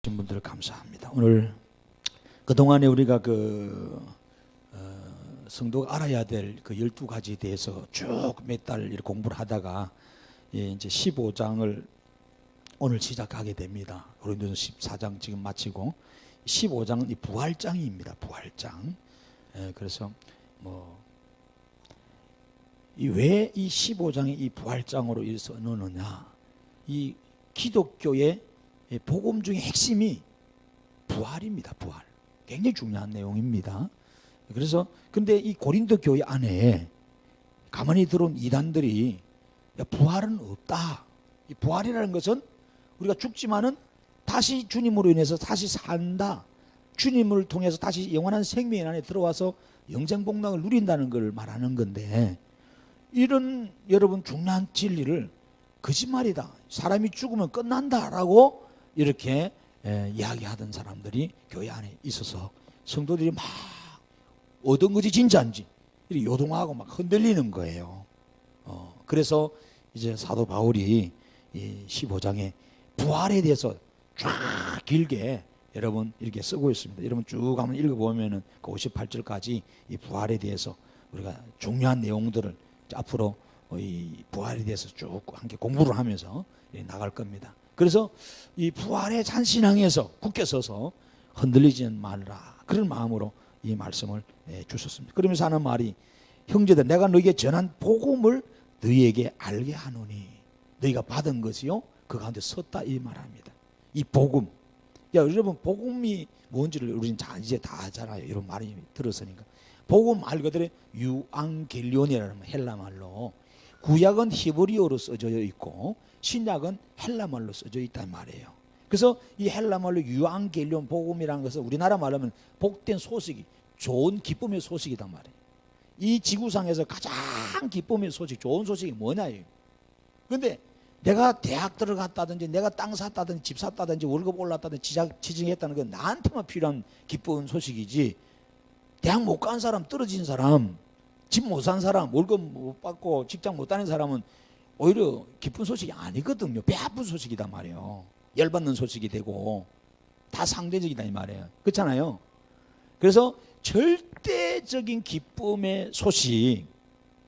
주신 분들 감사합니다. 오늘 그동안에 우리가 성도가 알아야 될 그 12가지에 대해서 쭉 몇 달 이렇게 공부를 하다가 이제 15장을 오늘 시작하게 됩니다. 고린도서 14장 지금 마치고 15장은 이 부활장입니다. 부활장. 그래서 왜 이 15장이 이 부활장으로 이래서 넣느냐? 이 기독교의 복음 중에 핵심이 부활입니다. 부활. 굉장히 중요한 내용입니다. 그래서 근데 이 고린도 교회 안에 가만히 들어온 이단들이 부활은 없다. 이 부활이라는 것은 우리가 죽지만은 다시 주님으로 인해서 다시 산다. 주님을 통해서 다시 영원한 생명 안에 들어와서 영생복락을 누린다는 걸 말하는 건데, 이런 여러분 중요한 진리를 거짓말이다, 사람이 죽으면 끝난다라고 이렇게 이야기하던 사람들이 교회 안에 있어서 성도들이 막 어떤 것이 진짜인지 이렇게 요동하고 막 흔들리는 거예요. 그래서 이제 사도 바울이 이 15장에 부활에 대해서 쫙 길게 여러분 이렇게 쓰고 있습니다. 여러분 쭉 한번 읽어보면은 그 58절까지 이 부활에 대해서 우리가 중요한 내용들을 앞으로 이 부활에 대해서 쭉 함께 공부를 하면서 나갈 겁니다. 그래서 이 부활의 찬신앙에서 굳게 서서 흔들리지는 말라, 그런 마음으로 이 말씀을 주셨습니다. 그러면서 하는 말이, 형제들 내가 너희에게 전한 복음을 너희에게 알게 하노니 너희가 받은 것이요 그 가운데 섰다, 이 말합니다. 이 복음, 여러분 복음이 뭔지를 우리는 이제 다 알잖아요. 이런 말이 들었으니까. 복음 말 그대로 유앙겔리온이라는 헬라 말로, 구약은 히브리어로 써져 있고 신약은 헬라 말로 써져 있단 말이에요. 그래서 이 헬라 말로 유앙겔리온 복음이라는 것은 우리나라 말로 하면 복된 소식이, 좋은 기쁨의 소식이단 말이에요. 이 지구상에서 가장 기쁨의 소식, 좋은 소식이 뭐냐요. 근데 내가 대학 들어갔다든지 내가 땅 샀다든지 집 샀다든지 월급 올랐다든지 지정했다는 건 나한테만 필요한 기쁜 소식이지, 대학 못 간 사람, 떨어진 사람, 집 못 산 사람, 월급 못 받고 직장 못 다닌 사람은 오히려 기쁜 소식이 아니거든요. 배 아픈 소식이단 말이에요. 열받는 소식이 되고 다 상대적이다 이 말이에요. 그렇잖아요. 그래서 절대적인 기쁨의 소식,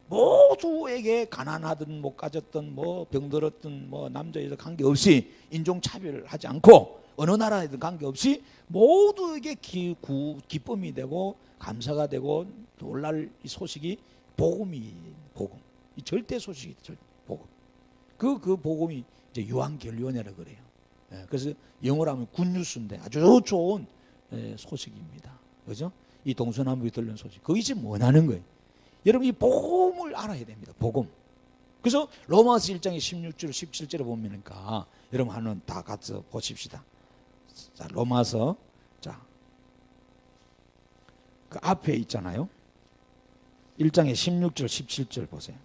모두에게 가난하든 못 가졌든 뭐 병들었든 뭐 남자 여자 관계없이 인종차별을 하지 않고 어느 나라에든 관계없이 모두에게 기쁨이 되고 감사가 되고 놀랄 이 소식이 복음이, 복음. 이 절대 소식이 복음. 그 복음이 이제 유앙겔리온이라고 그래요. 그래서 영어로 하면 굿뉴스인데 아주 좋은 소식입니다. 그죠? 이 동서남북이 들리는 소식. 그게 지금 뭐냐는 거예요. 여러분 이 복음을 알아야 됩니다. 복음. 그래서 로마서 1장의 16절 17절에 보면니까 여러분 한번 다 같이 보십시다. 자, 로마서, 자, 그 앞에 있잖아요. 1장의 16절 17절 보세요.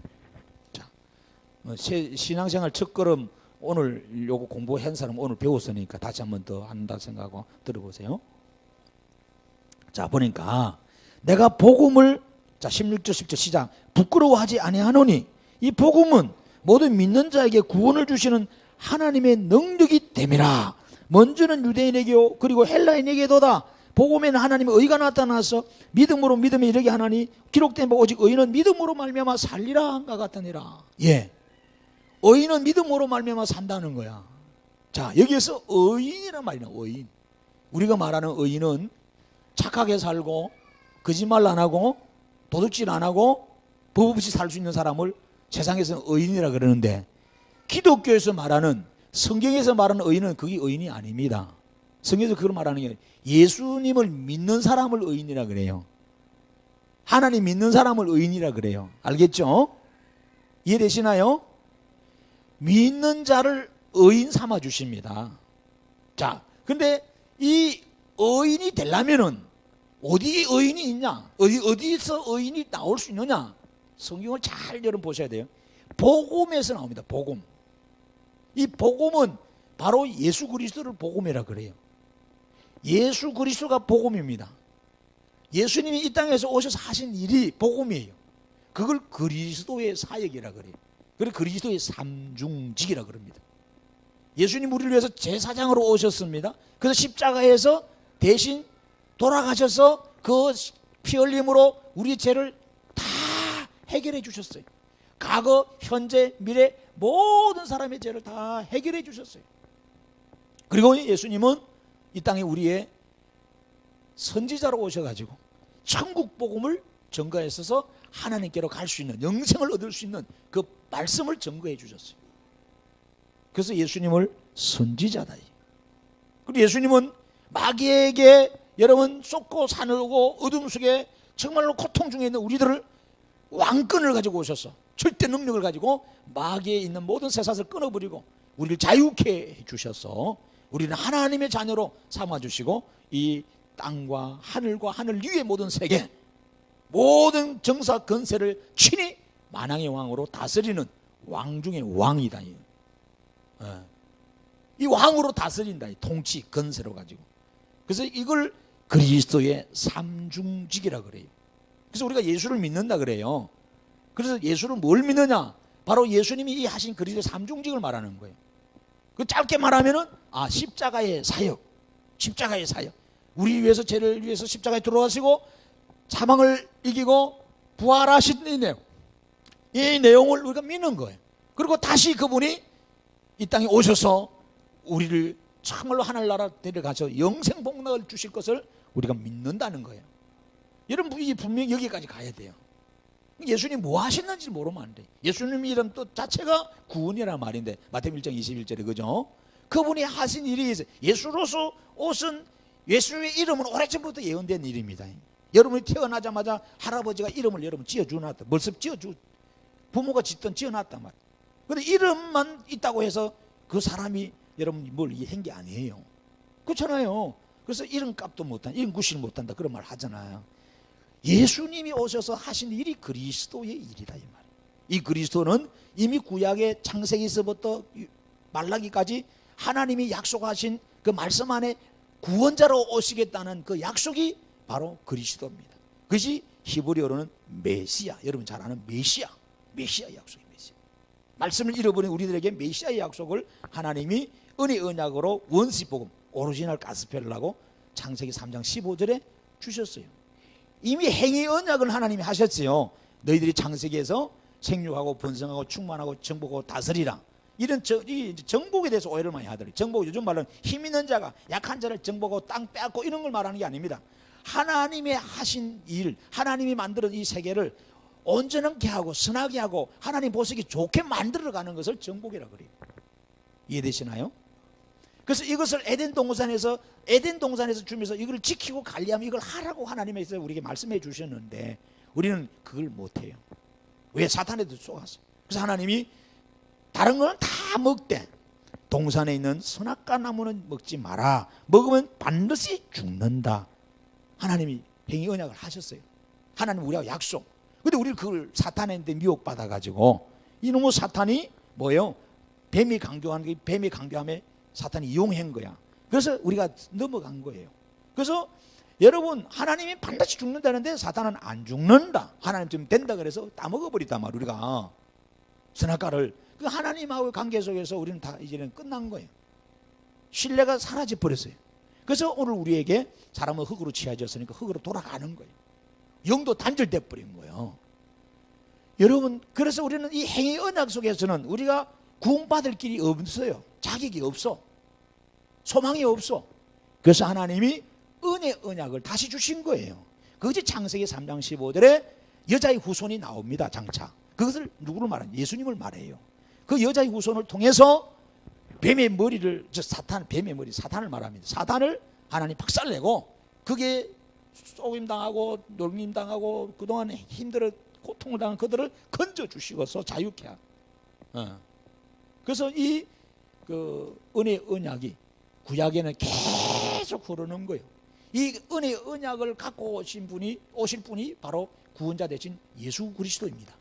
자, 신앙생활 첫걸음 오늘 요거 공부한 사람 오늘 배웠으니까 다시 한번 더 한다 생각하고 들어보세요. 자, 보니까 내가 복음을, 자 16절 10절 시작. 부끄러워하지 아니하노니 이 복음은 모든 믿는 자에게 구원을 주시는 하나님의 능력이 됨이라. 먼저는 유대인에게요 그리고 헬라인에게도다. 복음에는 하나님의 의가 나타나서 믿음으로 믿음에 이르게 하나니 기록된 바 오직 의인은 믿음으로 말미암아 살리라 한가 같으니라. 예, 의인은 믿음으로 말미암아 산다는 거야. 자, 여기에서 의인이란 말이야. 의인. 우리가 말하는 의인은 착하게 살고 거짓말 안 하고 도둑질 안 하고 법 없이 살 수 있는 사람을 세상에서는 의인이라 그러는데, 기독교에서 말하는, 성경에서 말하는 의인은 그게 의인이 아닙니다. 성경에서 그걸 말하는 게 예수님을 믿는 사람을 의인이라 그래요. 하나님 믿는 사람을 의인이라 그래요. 알겠죠? 이해되시나요? 믿는 자를 의인 삼아 주십니다. 자, 근데 이 의인이 되려면은 어디 의인이 있냐? 어디서 의인이 나올 수 있느냐? 성경을 잘 여러분 보셔야 돼요. 복음에서 나옵니다. 복음. 이 복음은 바로 예수 그리스도를 복음이라 그래요. 예수 그리스도가 복음입니다. 예수님이 이 땅에서 오셔서 하신 일이 복음이에요. 그걸 그리스도의 사역이라 그래요. 그래서 그리스도의 삼중직이라 그럽니다. 예수님 우리를 위해서 제사장으로 오셨습니다. 그래서 십자가에서 대신 돌아가셔서 그 피 흘림으로 우리 죄를 다 해결해 주셨어요. 과거, 현재, 미래 모든 사람의 죄를 다 해결해 주셨어요. 그리고 예수님은 이 땅에 우리의 선지자로 오셔가지고 천국 복음을 증거했어서 하나님께로 갈 수 있는, 영생을 얻을 수 있는 그 말씀을 증거해 주셨어요. 그래서 예수님을 선지자다. 그리고 예수님은 마귀에게 여러분 쏟고 사늘고 어둠 속에 정말로 고통 중에 있는 우리들을 왕권을 가지고 오셔서 절대 능력을 가지고 마귀에 있는 모든 쇠사슬을 끊어버리고 우리를 자유케 해주셔서 우리는 하나님의 자녀로 삼아주시고 이 땅과 하늘 위의 모든 세계 모든 정사 건세를 친히 만왕의 왕으로 다스리는 왕 중의 왕이다. 이 왕으로 다스린다. 이 통치 건세로 가지고. 그래서 이걸 그리스도의 삼중직이라 그래요. 그래서 우리가 예수를 믿는다 그래요. 그래서 예수를 뭘 믿느냐? 바로 예수님이 이 하신 그리스도의 삼중직을 말하는 거예요. 그 짧게 말하면은 십자가의 사역, 십자가의 사역. 우리 위해서 죄를 위해서 십자가에 들어가시고 사망을 이기고 부활하신 이 내용을 우리가 믿는 거예요. 그리고 다시 그분이 이 땅에 오셔서 우리를 정말로 하늘나라 데려가서 영생 복락을 주실 것을 우리가 믿는다는 거예요. 여러분 이 분명히 여기까지 가야 돼요. 예수님 뭐 하셨는지 모르면 안 돼. 예수님 이름 또 자체가 구원이라는 말인데 마태복음 1장 21절에 그죠? 그분이 하신 일이 있어요. 예수로서 오신 예수의 이름은 오래전부터 예언된 일입니다. 여러분이 태어나자마자 할아버지가 이름을 여러분 지어주놨다. 멀습 지어주 부모가 짓던 지어놨단 말이에요. 그런데 이름만 있다고 해서 그 사람이 여러분 뭘 한 게 아니에요. 그렇잖아요. 그래서 이름값도 못한다, 이름 구실 못한다 그런 말 하잖아요. 예수님이 오셔서 하신 일이 그리스도의 일이다 이 말이에요. 이 그리스도는 이미 구약의 창세기서부터 말라기까지 하나님이 약속하신 그 말씀 안에 구원자로 오시겠다는 그 약속이 바로 그리스도입니다. 그것이 히브리어로는 메시아, 여러분 잘 아는 메시아의 약속입니다. 메시아. 말씀을 잃어버린 우리들에게 메시아의 약속을 하나님이 은혜 언약으로 원시복음 오리지널 가스펠이라고 창세기 3장 15절에 주셨어요. 이미 행위 언약을 하나님이 하셨어요. 너희들이 창세기에서 생육하고 번성하고 충만하고 정복하고 다스리라. 이런 정복에 대해서 오해를 많이 하더라고요. 정복, 요즘 말로는 힘 있는 자가 약한 자를 정복하고 땅 빼앗고 이런 걸 말하는 게 아닙니다. 하나님의 하신 일, 하나님이 만들어 이 세계를 온전하게 하고 선하게 하고 하나님 보시기 좋게 만들어가는 것을 정복이라고 그래요. 이해되시나요? 그래서 이것을 에덴 동산에서 주면서 이걸 지키고 관리하면 이걸 하라고 하나님께서 우리에게 말씀해 주셨는데 우리는 그걸 못해요. 왜? 사탄에도 쏘았어. 그래서 하나님이 다른 거는 다 먹되 동산에 있는 선악과 나무는 먹지 마라. 먹으면 반드시 죽는다. 하나님이 행위 언약을 하셨어요. 하나님 우리하고 약속. 근데 우리는 그걸 사탄한테 미혹받아가지고 이놈의 사탄이 뭐예요? 뱀이 강교함에 사탄이 이용한 거야. 그래서 우리가 넘어간 거예요. 그래서 여러분 하나님이 반드시 죽는다는데 사탄은 안 죽는다. 하나님 좀 된다 그래서 따먹어버리단 말이야. 우리가 선악과를 그 하나님하고의 관계 속에서 우리는 다 이제는 끝난 거예요. 신뢰가 사라져 버렸어요. 그래서 오늘 우리에게 사람은 흙으로 취해졌으니까 흙으로 돌아가는 거예요. 영도 단절돼 버린 거예요. 여러분 그래서 우리는 이 행위 언약 속에서는 우리가 구원받을 길이 없어요. 자격이 없어. 소망이 없어. 그래서 하나님이 은혜 언약을 다시 주신 거예요. 그것이 창세기 3장 15절에 여자의 후손이 나옵니다. 장차. 그것을 누구를 말하냐? 예수님을 말해요. 그 여자의 후손을 통해서 뱀의 머리를 뱀의 머리 사탄을 말합니다. 사탄을 하나님 박살내고 그게 속임당하고 놀림당하고 그동안 힘들어 고통을 당한 그들을 건져주시고서 자유케 하고. 그래서 이 은혜 언약이 구약에는 계속 흐르는 거예요. 이 은혜 언약을 갖고 오실 분이 바로 구원자 되신 예수 그리스도입니다.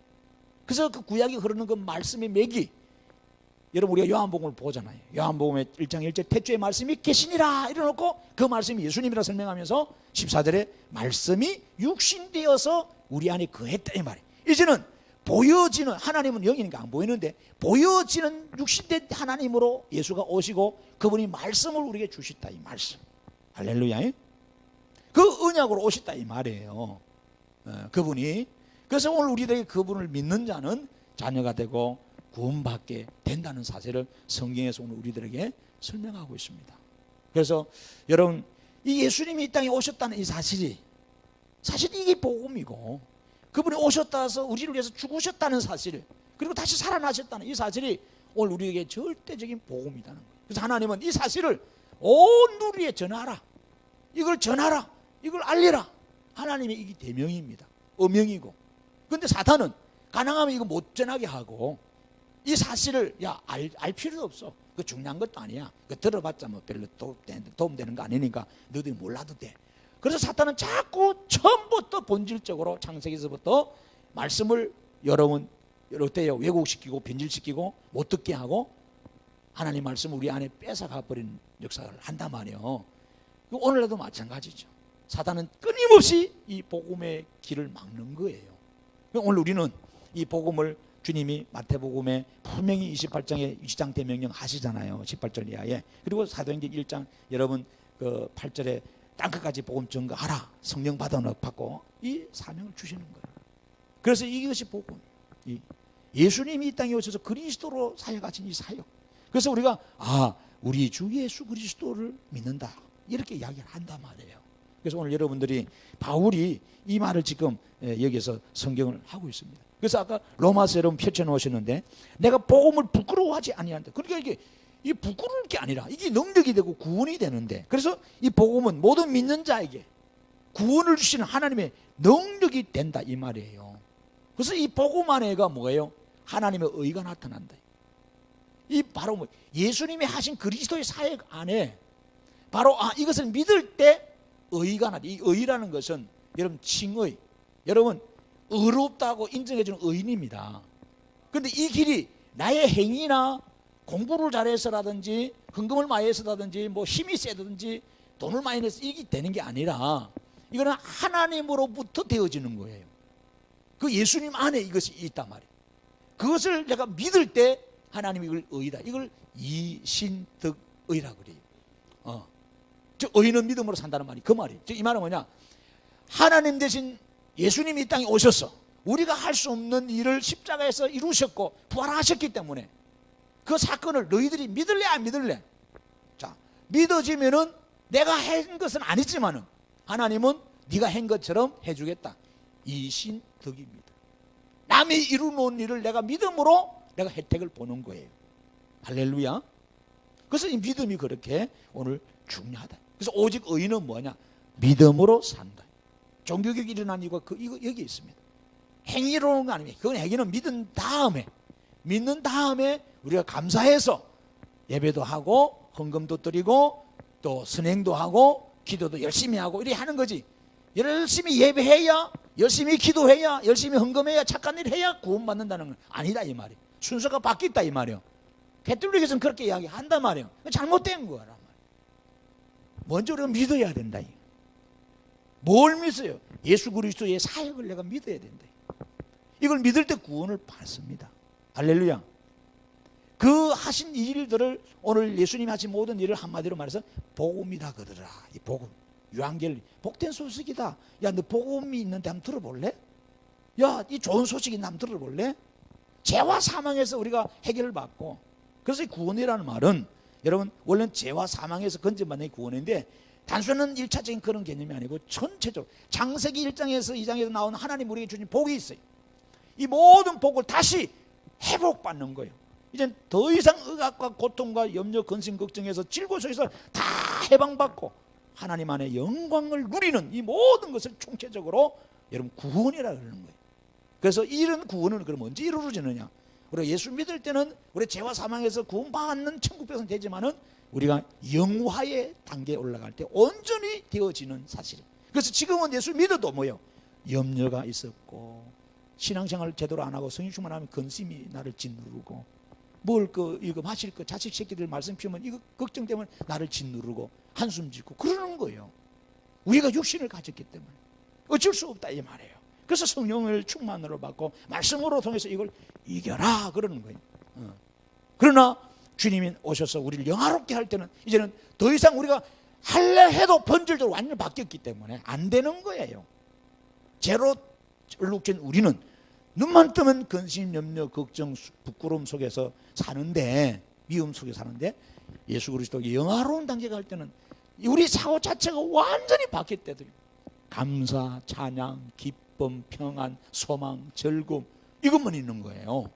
그래서 그 구약이 흐르는 그 말씀의 맥이 여러분 우리가 요한복음을 보잖아요. 요한복음의 1장 1절 태초에 말씀이 계시니라 이래놓고 그 말씀이 예수님이라 설명하면서 14절에 말씀이 육신되어서 우리 안에 거했다 이 말이에요. 이제는 보여지는, 하나님은 영이니까 안 보이는데 보여지는 육신된 하나님으로 예수가 오시고 그분이 말씀을 우리에게 주셨다, 이 말씀. 할렐루야. 그 언약으로 오셨다 이 말이에요. 그분이. 그래서 오늘 우리들에게 그분을 믿는 자는 자녀가 되고 구원받게 된다는 사실을 성경에서 오늘 우리들에게 설명하고 있습니다. 그래서 여러분, 이 예수님이 이 땅에 오셨다는 이 사실이, 사실 이게 복음이고, 그분이 오셨다서 우리를 위해서 죽으셨다는 사실, 그리고 다시 살아나셨다는 이 사실이 오늘 우리에게 절대적인 복음이라는 거예요. 그래서 하나님은 이 사실을 온 누리에 전하라, 이걸 전하라, 이걸 알리라. 하나님의 이게 대명입니다. 어명이고. 그런데 사탄은 가능하면 이거 못 전하게 하고, 이 사실을 알 필요도 없어. 그 중요한 것도 아니야. 그 들어봤자 뭐 별로 도움되는 거 아니니까 너희들이 몰라도 돼. 그래서 사탄은 자꾸 처음부터 본질적으로 창세기에서부터 말씀을 여러분 어때요? 왜곡시키고 변질시키고 못 듣게 하고 하나님 말씀을 우리 안에 뺏어가 버리는 역사를 한단 말이에요. 오늘날도 마찬가지죠. 사탄은 끊임없이 이 복음의 길을 막는 거예요. 오늘 우리는 이 복음을 주님이 마태복음에 분명히 28장에 위장 대명령 하시잖아요. 18절 이하에. 그리고 사도행전 1장 여러분 그 8절에 땅끝까지 복음 전가하라. 성령 받고 이 사명을 주시는 거예요. 그래서 이것이 복음. 예수님이 이 땅에 오셔서 그리스도로 사역하신 이 사역. 그래서 우리가 우리 주 예수 그리스도를 믿는다, 이렇게 이야기를 한단 말이에요. 그래서 오늘 여러분들이 바울이 이 말을 지금 여기서 성경을 하고 있습니다. 그래서 아까 로마서 여러분 펼쳐놓으셨는데 내가 복음을 부끄러워하지 아니한다. 그러니까 이게 부끄러울 게 아니라 이게 능력이 되고 구원이 되는데, 그래서 이 복음은 모든 믿는 자에게 구원을 주시는 하나님의 능력이 된다 이 말이에요. 그래서 이 복음 안에가 뭐예요? 하나님의 의가 나타난다. 이 바로 뭐 예수님이 하신 그리스도의 사역 안에 바로 이것을 믿을 때 의가 나다. 이 의라는 것은 여러분 칭의, 여러분 의롭다고 인정해주는 의인입니다. 그런데 이 길이 나의 행위나 공부를 잘해서라든지 헌금을 많이 해서라든지 뭐 힘이 세든지 돈을 많이 내서 이게 되는 게 아니라 이거는 하나님으로부터 되어지는 거예요. 그 예수님 안에 이것이 있단 말이에요. 그것을 내가 믿을 때 하나님이 이걸 의다, 이걸 이신득의라 그래요. 즉 의인은 믿음으로 산다는 말이 그 말이에요. 즉 이 말은 뭐냐, 하나님 대신 예수님이 이 땅에 오셔서 우리가 할 수 없는 일을 십자가에서 이루셨고 부활하셨기 때문에 그 사건을 너희들이 믿을래 안 믿을래? 자, 믿어지면은 내가 한 것은 아니지만은 하나님은 네가 한 것처럼 해주겠다. 이신덕입니다. 남이 이루놓은 일을 내가 믿음으로 내가 혜택을 보는 거예요. 할렐루야. 그래서 이 믿음이 그렇게 오늘 중요하다. 그래서 오직 의인은 뭐냐? 믿음으로 산다. 종교개혁이 일어난 이유가 이거 여기 있습니다. 행위로는 거 아닙니다. 그건 행위는 믿은 다음에 우리가 감사해서 예배도 하고 헌금도 드리고 또 선행도 하고 기도도 열심히 하고 이렇게 하는 거지. 열심히 예배해야, 열심히 기도해야, 열심히 헌금해야, 착한 일 해야 구원받는다는 건 아니다 이 말이에요. 순서가 바뀌었다 이 말이에요. 개톨릭에서는 그렇게 이야기한단 말이에요. 잘못된 거란 말이에요. 먼저 우리가 믿어야 된다. 뭘 믿어요? 예수 그리스도의 사역을 내가 믿어야 된다. 이걸 믿을 때 구원을 받습니다. 할렐루야. 그 하신 일들을 오늘 예수님이 하신 모든 일을 한마디로 말해서 복음이다 그러더라. 이 복음, 유한겔, 복된 소식이다. 야, 너 복음이 있는데 한번 들어볼래? 야, 이 좋은 소식이 있는데 한번 들어볼래? 죄와 사망에서 우리가 해결을 받고, 그래서 이 구원이라는 말은 여러분 원래는 죄와 사망에서 건져받는 구원인데 단순한 1차적인 그런 개념이 아니고 전체적으로 창세기 1장에서 2장에서 나오는 하나님 우리에게 주신 복이 있어요. 이 모든 복을 다시 회복받는 거예요. 이젠 더 이상 의학과 고통과 염려, 근심, 걱정에서 질고 속에서 다 해방받고 하나님 안에 영광을 누리는 이 모든 것을 총체적으로 여러분 구원이라 그러는 거예요. 그래서 이런 구원은 그럼 언제 이루어지느냐? 우리가 예수 믿을 때는 우리 죄와 사망에서 구원받는 천국 백성 되지만은 우리가 영화의 단계에 올라갈 때 온전히 되어지는 사실이에요. 그래서 지금은 예수 믿어도 뭐예요? 염려가 있었고 신앙생활을 제대로 안 하고 성령 충만하면 근심이 나를 짓누르고 이거 마실 거 자식 새끼들 말씀 피우면 이거 걱정 때문에 나를 짓누르고 한숨 짓고 그러는 거예요. 우리가 육신을 가졌기 때문에 어쩔 수 없다 이 말이에요. 그래서 성령을 충만으로 받고 말씀으로 통해서 이걸 이겨라 그러는 거예요. 그러나 주님이 오셔서 우리를 영화롭게 할 때는 이제는 더 이상 우리가 할래 해도 본질적으로 완전히 바뀌었기 때문에 안 되는 거예요. 죄로 얼룩진 우리는 눈만 뜨면 근심, 염려, 걱정, 부끄러움 속에서 사는데, 미움 속에 사는데, 예수 그리스도 영화로운 단계가 할 때는 우리 사고 자체가 완전히 바뀔 때도 감사, 찬양, 기쁨, 평안, 소망, 즐거움 이것만 있는 거예요.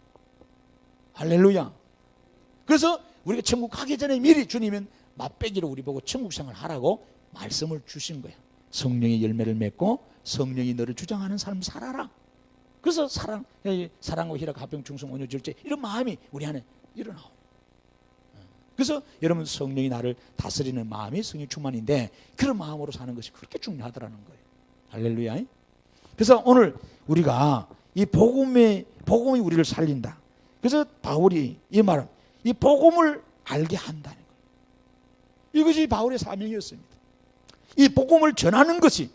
할렐루야. 그래서 우리가 천국 가기 전에 미리 주님은 맛배기로 우리 보고 천국 생활 하라고 말씀을 주신 거예요. 성령의 열매를 맺고 성령이 너를 주장하는 삶 살아라. 그래서 사랑과 희락, 화평, 충성, 온유, 절제 이런 마음이 우리 안에 일어나요. 그래서 여러분 성령이 나를 다스리는 마음이 성령 충만인데 그런 마음으로 사는 것이 그렇게 중요하더라는 거예요. 할렐루야. 그래서 오늘 우리가 이 복음이 우리를 살린다. 그래서 바울이 이 말은 이 복음을 알게 한다는 거예요. 이것이 바울의 사명이었습니다. 이 복음을 전하는 것이,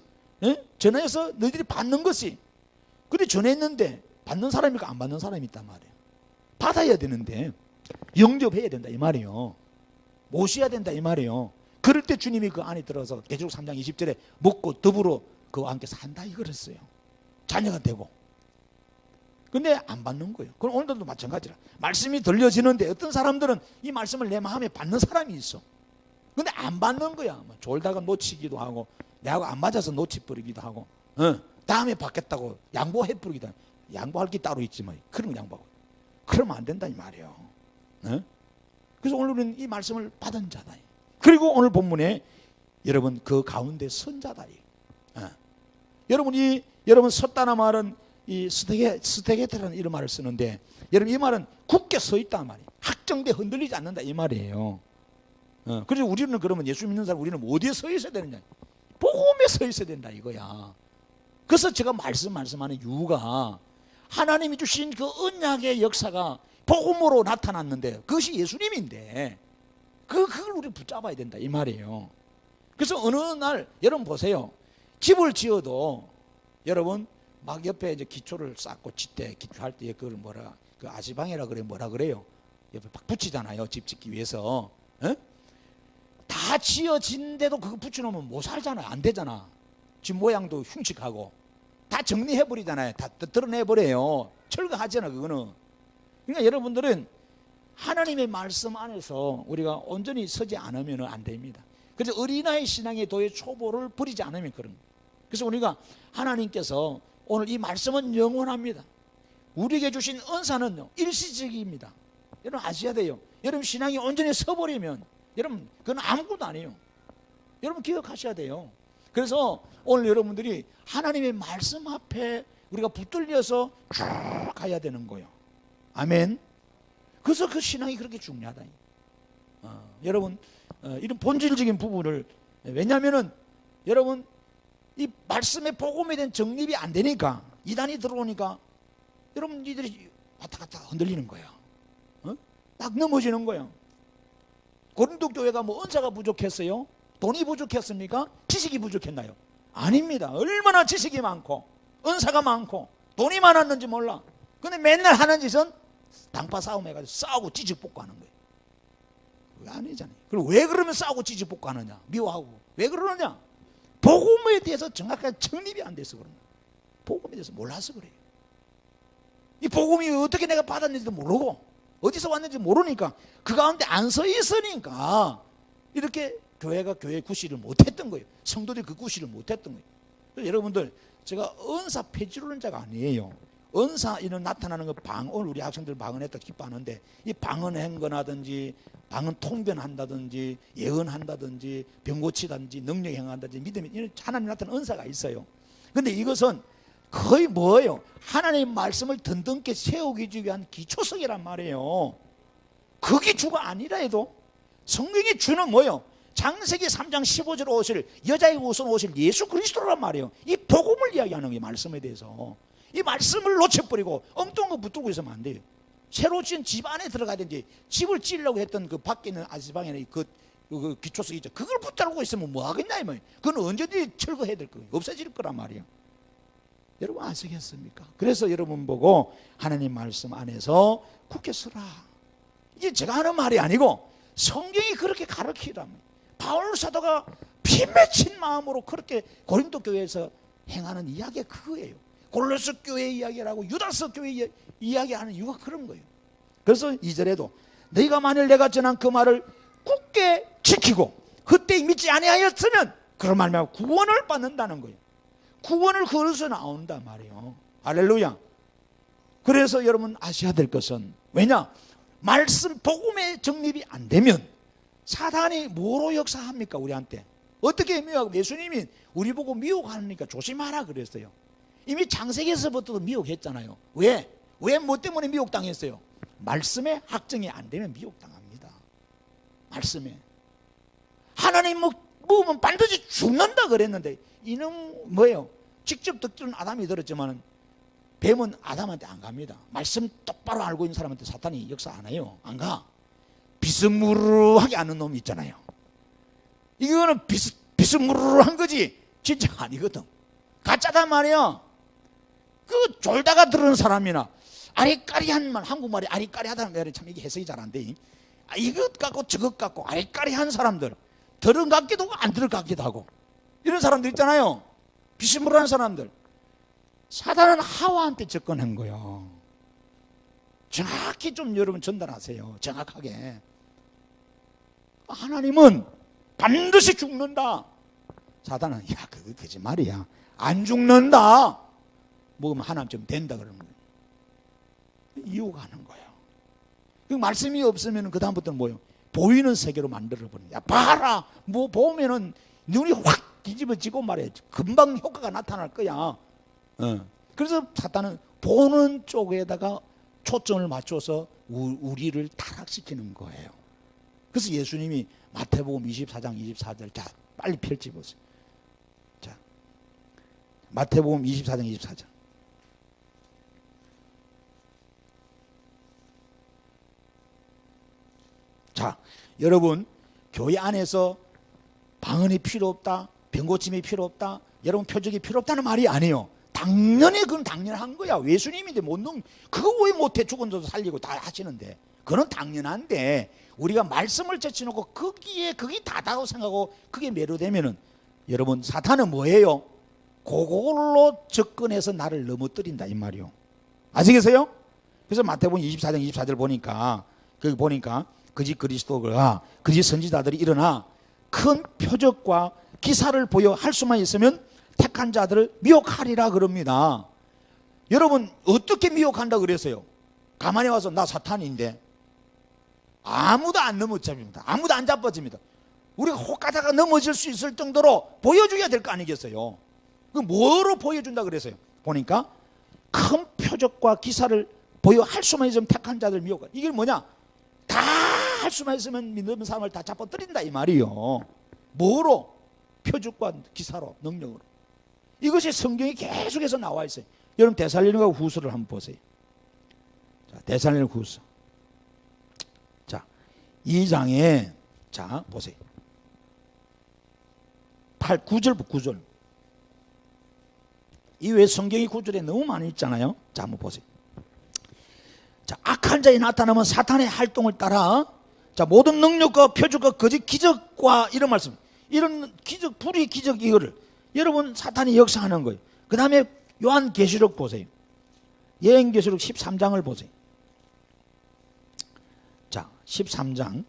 전해서 너희들이 받는 것이, 근데 전했는데 받는 사람이니까 안 받는 사람이 있단 말이에요. 받아야 되는데 영접해야 된다 이 말이에요. 모셔야 된다 이 말이에요. 그럴 때 주님이 그 안에 들어서 계시록 3장 20절에 먹고 더불어 그와 함께 산다 이걸 했어요. 자녀가 되고. 근데 안 받는 거예요. 그럼 오늘도 마찬가지라. 말씀이 들려지는데 어떤 사람들은 이 말씀을 내 마음에 받는 사람이 있어. 근데 안 받는 거야. 졸다가 놓치기도 하고 내하고 안 맞아서 놓치버리기도 하고 다음에 받겠다고 양보해버리기도 하고 양보할 게 따로 있지만 그런 거 양보하고 그러면 안 된다 이 말이에요. 그래서 오늘 우리는 이 말씀을 받은 자다. 그리고 오늘 본문에 여러분 그 가운데 선 자다. 여러분 섰다는 말은 이 스테게테라는 이런 말을 쓰는데 여러분 이 말은 굳게 서 있단 말이에요. 확정돼 흔들리지 않는다 이 말이에요. 그래서 우리는 그러면 예수 믿는 사람 우리는 어디에 서 있어야 되느냐? 복음에 서 있어야 된다 이거야. 그래서 제가 말씀하는 이유가 하나님이 주신 그 언약의 역사가 복음으로 나타났는데 그것이 예수님인데 그걸 우리 붙잡아야 된다 이 말이에요. 그래서 어느 날 여러분 보세요. 집을 지어도 여러분 막 옆에 이제 기초를 쌓고 짓대 기초할 때 그걸 그 아시방이라 그래 뭐라 그래요? 옆에 막 붙이잖아요. 집 짓기 위해서. 다 지어진데도 그거 붙여놓으면 못 살잖아요. 안 되잖아. 집 모양도 흉측하고 다 정리해버리잖아요. 다 드러내버려요. 철거하잖아 그거는. 그러니까 여러분들은 하나님의 말씀 안에서 우리가 온전히 서지 않으면 안 됩니다. 그래서 어린아이 신앙의 도의 초보를 버리지 않으면 그런 거예요. 그래서 우리가 하나님께서 오늘 이 말씀은 영원합니다. 우리에게 주신 은사는 일시적입니다. 여러분 아셔야 돼요. 여러분 신앙이 온전히 서버리면 여러분 그건 아무것도 아니에요. 여러분 기억하셔야 돼요. 그래서 오늘 여러분들이 하나님의 말씀 앞에 우리가 붙들려서 쭉 가야 되는 거예요. 아멘. 그래서 그 신앙이 그렇게 중요하다. 여러분 이런 본질적인 부분을 왜냐하면은 여러분 이 말씀의 복음에 대한 정립이 안 되니까 이단이 들어오니까 여러분 이들이 왔다 갔다 흔들리는 거예요. 딱 넘어지는 거예요. 고린도 교회가 뭐 은사가 부족했어요? 돈이 부족했습니까? 지식이 부족했나요? 아닙니다. 얼마나 지식이 많고 은사가 많고 돈이 많았는지 몰라. 근데 맨날 하는 짓은 당파 싸움 해가지고 싸우고 찌직볶고 하는 거예요. 그게 아니잖아요. 그리고 왜 그러면 싸우고 찌직볶고 하느냐? 미워하고. 왜 그러느냐? 복음에 대해서 정확하게 정립이 안 돼서 그런 거예요. 복음에 대해서 몰라서 그래요. 이 복음이 어떻게 내가 받았는지도 모르고 어디서 왔는지 모르니까 그 가운데 안 서 있으니까 이렇게 교회가 교회 구실을 못했던 거예요. 성도들이 그 구실을 못했던 거예요. 그래서 여러분들 제가 은사 폐지론자가 아니에요. 은사 이런 나타나는 거 오늘 우리 학생들 방언했다 기뻐하는데 이 방언한 거라든지 방언 통변한다든지 예언한다든지 병 고치다든지 능력 행한다든지 믿음이 이런 하나님 나타나는 은사가 있어요. 근데 이것은 거의 뭐예요? 하나님의 말씀을 든든하게 세우기 위한 기초석이란 말이에요. 그게 주가 아니라 해도 성경이 주는 뭐예요? 창세기 3장 15절 오실 여자의 우선 오실 예수 그리스도란 말이에요. 이 복음을 이야기하는 게 말씀에 대해서 이 말씀을 놓쳐버리고 엉뚱한 거 붙들고 있으면 안 돼요. 새로 지은 집 안에 들어가든지 집을 지으려고 했던 그 밖에 있는 아지방에 그 기초석 있죠. 그걸 붙들고 있으면 뭐 하겠냐 이 말이에요. 그건 언제든지 철거해야 될 거예요. 없어질 거란 말이에요. 여러분 아시겠습니까? 그래서 여러분 보고 하나님 말씀 안에서 굳게 서라. 이게 제가 하는 말이 아니고 성경이 그렇게 가르치랍니다. 바울 사도가 피 맺힌 마음으로 그렇게 고린도 교회에서 행하는 이야기가 그거예요. 골로새 교회 이야기라고 유다서 교회 이야기하는 이유가 그런 거예요. 그래서 2절에도 너희가 만일 내가 전한 그 말을 굳게 지키고 그때 믿지 아니하였으면 그런 말면 구원을 받는다는 거예요. 구원을 그것에서 나온단 말이에요. 할렐루야. 그래서 여러분 아셔야 될 것은, 왜냐? 말씀 복음의 정립이 안 되면 사단이 뭐로 역사합니까? 우리한테 어떻게 미혹하고, 예수님이 우리 보고 미혹하니까 조심하라 그랬어요. 이미 창세기에서부터 미혹했잖아요. 왜 뭐 때문에 미혹당했어요? 말씀에 확정이 안 되면 미혹당합니다. 말씀에 하나님 먹으면 반드시 죽는다 그랬는데 이는 뭐예요? 직접 듣기는 아담이 들었지만 뱀은 아담한테 안 갑니다. 말씀 똑바로 알고 있는 사람한테 사탄이 역사 안 해요. 안 가. 비스무르하게 아는 놈이 있잖아요. 이거는 비스무르한 거지 진짜 아니거든. 가짜단 말이야. 그 졸다가 들은 사람이나 아리까리한 말, 한국말이 아리까리하다는 말이 참 이게 해석이 잘 안 돼. 이것 같고 저것 같고 아리까리한 사람들, 들은 같기도 하고 안 들은 같기도 하고 이런 사람들 있잖아요. 비스무르한 사람들. 사단은 하와한테 접근한 거예요. 정확히 좀 여러분 전달하세요. 정확하게. 하나님은 반드시 죽는다. 사단은 야 그거 거짓말이야. 안 죽는다. 먹으면 하나님 좀 된다 그러는 거예요. 유혹하는 거예요. 그 말씀이 없으면 그 다음부터는 뭐예요? 보이는 세계로 만들어버리는 거야. 봐라. 뭐 보면은 눈이 확 뒤집어지고 말이야. 금방 효과가 나타날 거야. 그래서 사탄은 보는 쪽에다가 초점을 맞춰서 우리를 타락시키는 거예요. 그래서 예수님이 마태복음 24장 24절 자 빨리 펼쳐보세요. 자 마태복음 24장 24절. 자 여러분 교회 안에서 방언이 필요 없다, 병고침이 필요 없다, 여러분 표적이 필요 없다는 말이 아니에요. 당연히 그건 당연한 거야. 예수님인데 그거 왜 못해? 죽은 자도 살리고 다 하시는데 그건 당연한데 우리가 말씀을 제쳐놓고 거기에 그게 다다고 생각하고 그게 매료되면은 여러분 사탄은 뭐예요? 그걸로 접근해서 나를 넘어뜨린다 이 말이요. 아시겠어요? 그래서 마태복음 24장 24절 보니까 거기 보니까 거짓 그리스도가 거짓 선지자들이 일어나 큰 표적과 기사를 보여 할 수만 있으면 택한 자들을 미혹하리라 그럽니다. 여러분 어떻게 미혹한다 그랬어요? 가만히 와서 나 사탄인데 아무도 안 넘어집니다. 아무도 안 잡아집니다. 우리가 혹 가다가 넘어질 수 있을 정도로 보여줘야 될 거 아니겠어요? 그 뭐로 보여준다 그랬어요? 보니까 큰 표적과 기사를 보여 할 수만 있으면 택한 자들 미혹. 이게 뭐냐? 다 할 수만 있으면 믿는 사람을 다 잡아뜨린다 이 말이요. 뭐로? 표적과 기사로, 능력으로. 이것이 성경이 계속해서 나와 있어요. 여러분 데살로니가 후서를 한번 보세요. 자, 데살로니가 후서. 자, 2장에 자, 보세요. 9절. 이외에 성경이 9절에 너무 많이 있잖아요. 자, 한번 보세요. 자, 악한 자에 나타나면 사탄의 활동을 따라 자, 모든 능력과 표적과 거짓 기적과 이런 말씀. 이런 기적, 불의 기적 이거를 여러분 사탄이 역사하는 거예요. 그 다음에 요한계시록 보세요. 여행계시록 13장을 보세요. 자 13장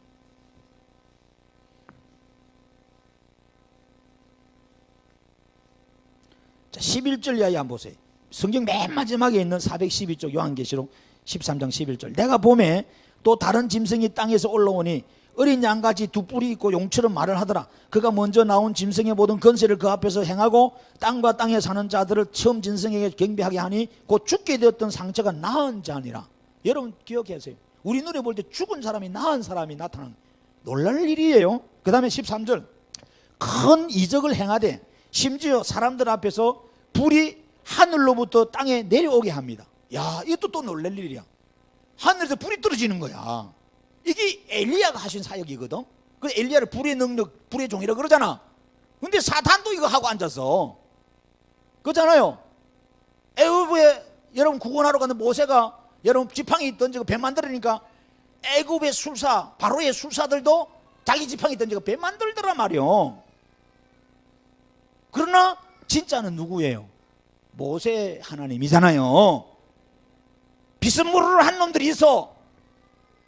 자 11절 이하에 한번 보세요. 성경 맨 마지막에 있는 412쪽 요한계시록 13장 11절. 내가 봄에 또 다른 짐승이 땅에서 올라오니 어린 양같이 두 뿔이 있고 용처럼 말을 하더라. 그가 먼저 나온 짐승의 모든 권세를 그 앞에서 행하고 땅과 땅에 사는 자들을 처음 짐승에게 경배하게 하니 곧 죽게 되었던 상처가 나은 자니라. 여러분 기억하세요. 우리 눈에 볼 때 죽은 사람이 나은 사람이 나타나는 놀랄 일이에요. 그 다음에 13절 큰 이적을 행하되 심지어 사람들 앞에서 불이 하늘로부터 땅에 내려오게 합니다. 야, 이것도 또 놀랄 일이야. 하늘에서 불이 떨어지는 거야. 이게 엘리야가 하신 사역이거든. 그 엘리야를 불의 능력, 불의 종이라고 그러잖아. 근데 사탄도 이거 하고 앉았어. 그렇잖아요. 애굽에 여러분 구원하러 가는 모세가 여러분 지팡이 던지고 배 만들으니까 애굽의 술사, 바로의 술사들도 자기 지팡이 던지고 배 만들더란 말이요. 그러나 진짜는 누구예요? 모세 하나님이잖아요. 비스무리를 한 놈들이 있어.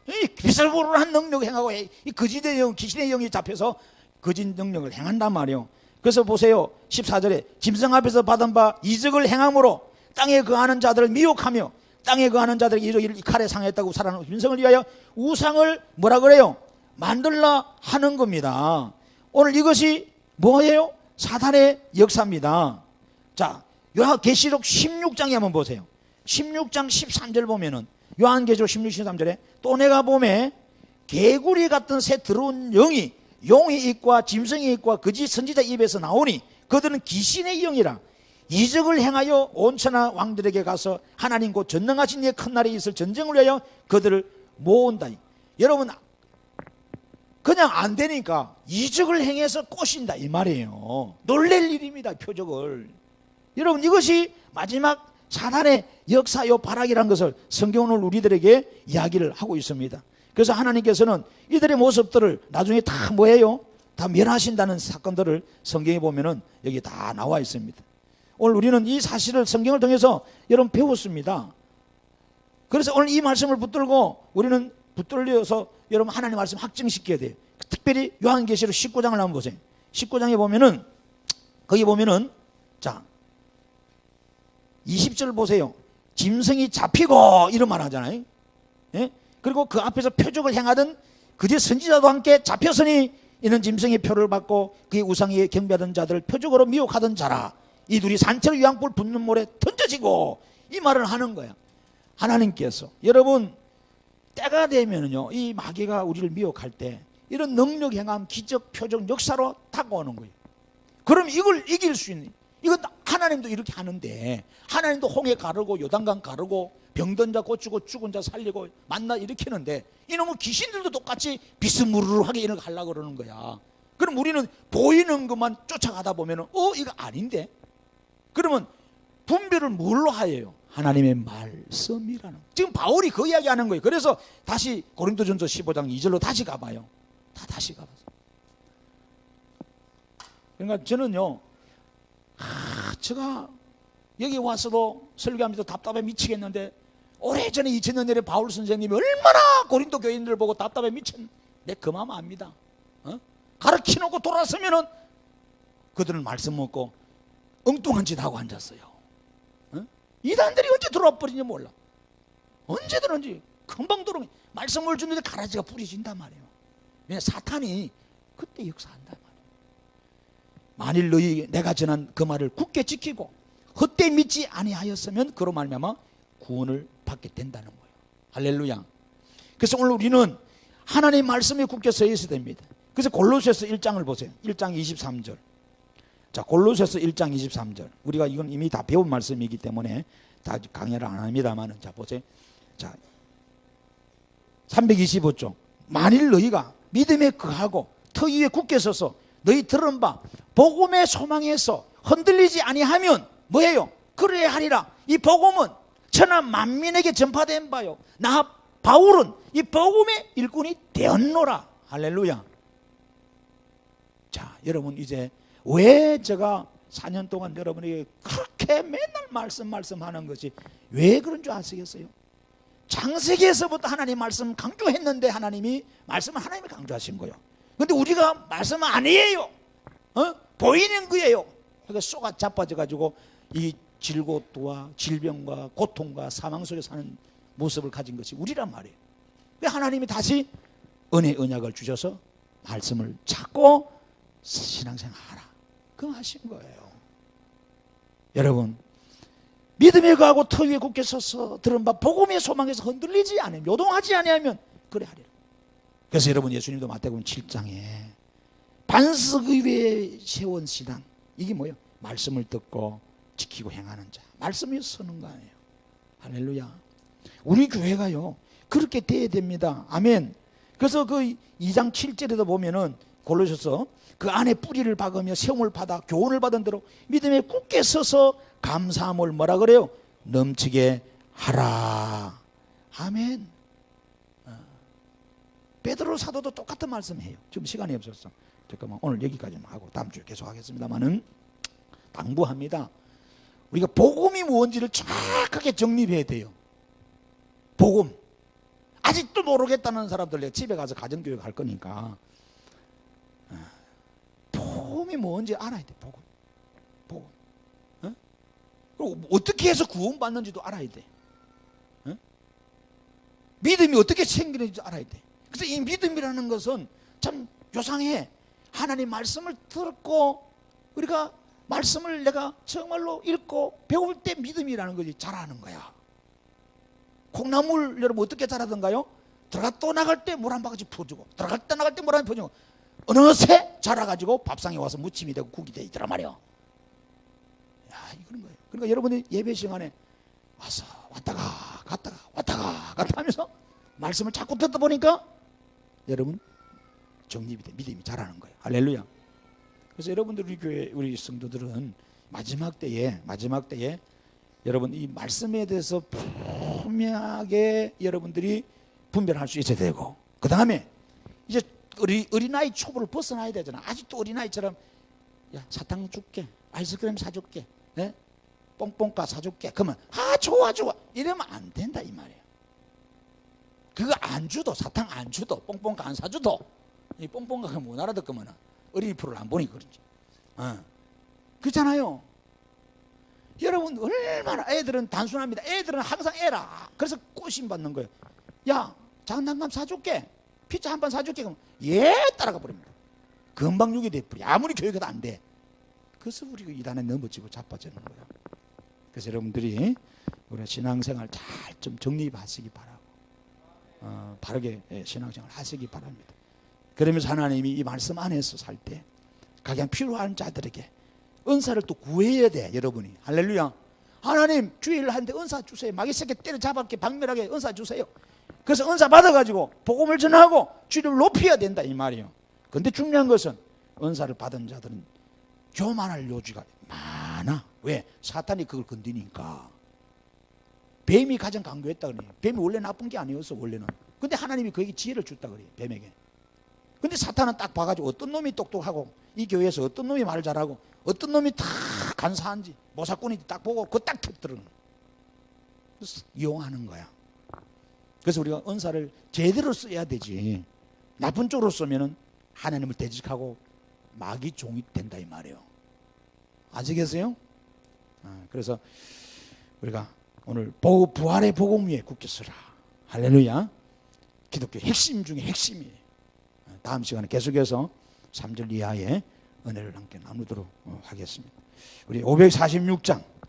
이 비스무리를 한 능력을 행하고 이 거짓의 영, 귀신의 영이 잡혀서 거짓 능력을 행한단 말이에요. 그래서 보세요. 14절에 짐승 앞에서 받은 바 이적을 행함으로 땅에 거하는 자들을 미혹하며 땅에 거하는 자들에게 이르기를 이 칼에 상했다고 살아난 짐승을 위하여 우상을 뭐라 그래요? 만들라 하는 겁니다. 오늘 이것이 뭐예요? 사단의 역사입니다. 자, 요한계시록 16장에 한번 보세요. 16장 13절 보면은 요한계시록 16, 13절에 또 내가 보매 개구리 같은 새 더러운 영이 용의 입과 짐승의 입과 거짓 선지자 입에서 나오니 그들은 귀신의 영이라 이적을 행하여 온 천하 왕들에게 가서 하나님 곧 전능하신 이의 큰 날에 있을 전쟁을 위하여 그들을 모은다. 여러분 그냥 안 되니까 이적을 행해서 꼬신다 이 말이에요. 놀랄 일입니다. 표적을. 여러분 이것이 마지막 사단의 역사요 발악이라는 것을 성경은 우리들에게 이야기를 하고 있습니다. 그래서 하나님께서는 이들의 모습들을 나중에 다 뭐예요? 다 멸하신다는 사건들을 성경에 보면은 여기 다 나와 있습니다. 오늘 우리는 이 사실을 성경을 통해서 여러분 배웠습니다. 그래서 오늘 이 말씀을 붙들고 우리는 붙들려서 여러분 하나님의 말씀 확증시켜야 돼요. 특별히 요한계시록 19장을 한번 보세요. 19장에 보면은 거기 보면은 자 20절 보세요. 짐승이 잡히고 이런 말 하잖아요. 예? 그리고 그 앞에서 표적을 행하던 그제 선지자도 함께 잡혔으니 이는 짐승의 표를 받고 그의 우상에 경배하던 자들을 표적으로 미혹하던 자라. 이 둘이 산채로 유황불 붙는 모래 던져지고 이 말을 하는 거야. 하나님께서 여러분 때가 되면은요 이 마귀가 우리를 미혹할 때 이런 능력 행함 기적 표적 역사로 다가오는 거예요. 그럼 이걸 이길 수 있는 이건 하나님도 이렇게 하는데 하나님도 홍해 가르고 요단강 가르고 병든 자 고치고 죽은 자 살리고 만나 일으키는데 이놈의 귀신들도 똑같이 비스무르르하게 이런 걸 하려고 그러는 거야. 그럼 우리는 보이는 것만 쫓아가다 보면 이거 아닌데 그러면 분별을 뭘로 하여요? 하나님의 말씀이라는 지금 바울이 그 이야기 하는 거예요. 그래서 다시 고린도전서 15장 2절로 다시 가봐요. 다시 가봐서 그러니까 저는요 제가 여기 와서도 설교하면서 답답해 미치겠는데 오래전에 2000년 전에 바울 선생님이 얼마나 고린도 교인들을 보고 답답해 미쳤는데 그 마음 압니다. 가르치놓고 돌아서면은 그들은 말씀 먹고 엉뚱한 짓 하고 앉았어요. 이단들이 언제 들어와 버리는지 몰라. 언제든지 금방 들어오면 말씀을 주는데 가라지가 뿌려진단 말이에요. 왜냐 사탄이 그때 역사한단 말이에요. 만일 너희 내가 전한 그 말을 굳게 지키고 헛되이 믿지 아니하였으면 그로 말미암아 구원을 받게 된다는 거예요. 할렐루야. 그래서 오늘 우리는 하나님의 말씀에 굳게 서 있어야 됩니다. 그래서 골로새서 1장을 보세요. 1장 23절. 자, 골로새서 1장 23절. 우리가 이건 이미 다 배운 말씀이기 때문에 다 강의를 안 합니다만 자 보세요. 자 325쪽. 만일 너희가 믿음에 거하고 터 위에 굳게 서서 너희 들은 바 복음의 소망에서 흔들리지 아니하면 뭐예요? 그래야 하리라. 이 복음은 천하 만민에게 전파된 바요. 나 바울은 이 복음의 일꾼이 되었노라. 할렐루야. 자, 여러분 이제 왜 제가 4년 동안 여러분에게 그렇게 맨날 말씀하는 것이 왜 그런 줄 아시겠어요? 창세기에서부터 하나님 말씀 강조했는데 말씀은 하나님이 강조하신 거예요. 근데 우리가 말씀은 아니에요. 보이는 거예요. 그러니까 쏘가 자빠져가지고 이 질고와 질병과 고통과 사망 속에 사는 모습을 가진 것이 우리란 말이에요. 왜 하나님이 다시 언약을 주셔서 말씀을 찾고 신앙생활하라. 그거 하신 거예요. 여러분 믿음에 거하고 터 위에 굳게 서서 들은 바 복음의 소망에서 흔들리지 않으면 요동하지 아니하면 그래 하리라. 그래서 여러분 예수님도 마태복음 7장에 반석 위에 세운 신앙 이게 뭐예요? 말씀을 듣고 지키고 행하는 자 말씀 위에 서는 거 아니에요. 할렐루야. 우리 교회가요 그렇게 돼야 됩니다. 아멘. 그래서 그 2장 7절에도 보면은 골로새서 그 안에 뿌리를 박으며 세움을 받아 교훈을 받은 대로 믿음에 굳게 서서 감사함을 뭐라 그래요? 넘치게 하라. 아멘. 베드로 사도도 똑같은 말씀해요. 지금 시간이 없어서 잠깐만 오늘 여기까지만 하고 다음 주에 계속 하겠습니다만은 당부합니다. 우리가 복음이 뭔지를 정확하게 정립해야 돼요. 복음. 아직도 모르겠다는 사람들 내가 집에 가서 가정교육 할 거니까 복음이 뭔지 알아야 돼. 복음. 복음. 그리고 어떻게 해서 구원받는지도 알아야 돼. 믿음이 어떻게 생기는지도 알아야 돼. 그래서 이 믿음이라는 것은 참 요상해. 하나님 말씀을 듣고 우리가 말씀을 내가 정말로 읽고 배울 때 믿음이라는 것이 자라는 거야. 콩나물 여러분 어떻게 자라던가요? 들어갔다 나갈 때 물 한 바가지 퍼주고 들어갔다 나갈 때 물 한 바가지 퍼주고 어느새 자라가지고 밥상에 와서 무침이 되고 국이 되더란 말이야. 야, 이거는 거예요. 그러니까 여러분이 예배 시간에 와서 왔다가 갔다가 왔다가 갔다 하면서 말씀을 자꾸 듣다 보니까 여러분 정립이 돼. 믿음이 자라는 거예요. 할렐루야. 그래서 여러분들 우리 교회 우리 성도들은 마지막 때에 여러분 이 말씀에 대해서 분명하게 여러분들이 분별할 수 있어야 되고 그 다음에 이제 어린아이 초보를 벗어나야 되잖아. 아직도 어린아이처럼 야 사탕 줄게 아이스크림 사줄게 네? 뽕뽕가 사줄게 그러면 아 좋아 이러면 안 된다 이 말이에요. 그거 안 주도 사탕 안 주도 뽕뽕가 안 사주도 이 뽕뽕가가 못 알아듣으면 어린이 프로를 안 보니까 그런지 그렇잖아요. 여러분 얼마나 애들은 단순합니다. 애들은 항상 애라. 그래서 꼬심 받는 거예요. 야 장난감 사줄게 피자 한 판 사줄게 그럼 예 따라가 버립니다. 금방 육이 돼버려. 아무리 교육해도 안 돼. 그래서 우리가 이단에 넘어지고 자빠지는 거예요. 그래서 여러분들이 우리 신앙생활 잘 좀 정립하시기 바라고 바르게 신앙생활 하시기 바랍니다. 그러면서 하나님이 이 말씀 안에서 살 때 가장 필요한 자들에게 은사를 또 구해야 돼. 여러분이 할렐루야. 하나님 주일 하는데 은사 주세요. 마귀 새끼 때려잡았게 박멸하게 은사 주세요. 그래서 은사 받아가지고 복음을 전하고 주를 높여야 된다 이 말이에요. 근데 중요한 것은 은사를 받은 자들은 교만할 요지가 많아. 왜? 사탄이 그걸 건드니까. 뱀이 가장 강조했다 그래요. 뱀이 원래 나쁜 게 아니었어 원래는. 근데 하나님이 그에게 지혜를 줬다 그래요. 뱀에게. 근데 사탄은 딱 봐가지고 어떤 놈이 똑똑하고 이 교회에서 어떤 놈이 말 잘하고 어떤 놈이 다 간사한지 모사꾼이 딱 보고 그거 딱 터뜨리는 거야. 그래서 이용하는 거야. 그래서 우리가 은사를 제대로 써야 되지. 나쁜 쪽으로 쓰면은 하나님을 대적하고 마귀 종이 된다 이 말이에요. 아시겠어요? 그래서 우리가 오늘 부활의 복음 위에 굳게 서라. 할렐루야. 기독교 핵심 중에 핵심이에요. 다음 시간에 계속해서 3절 이하의 은혜를 함께 나누도록 하겠습니다. 우리 546장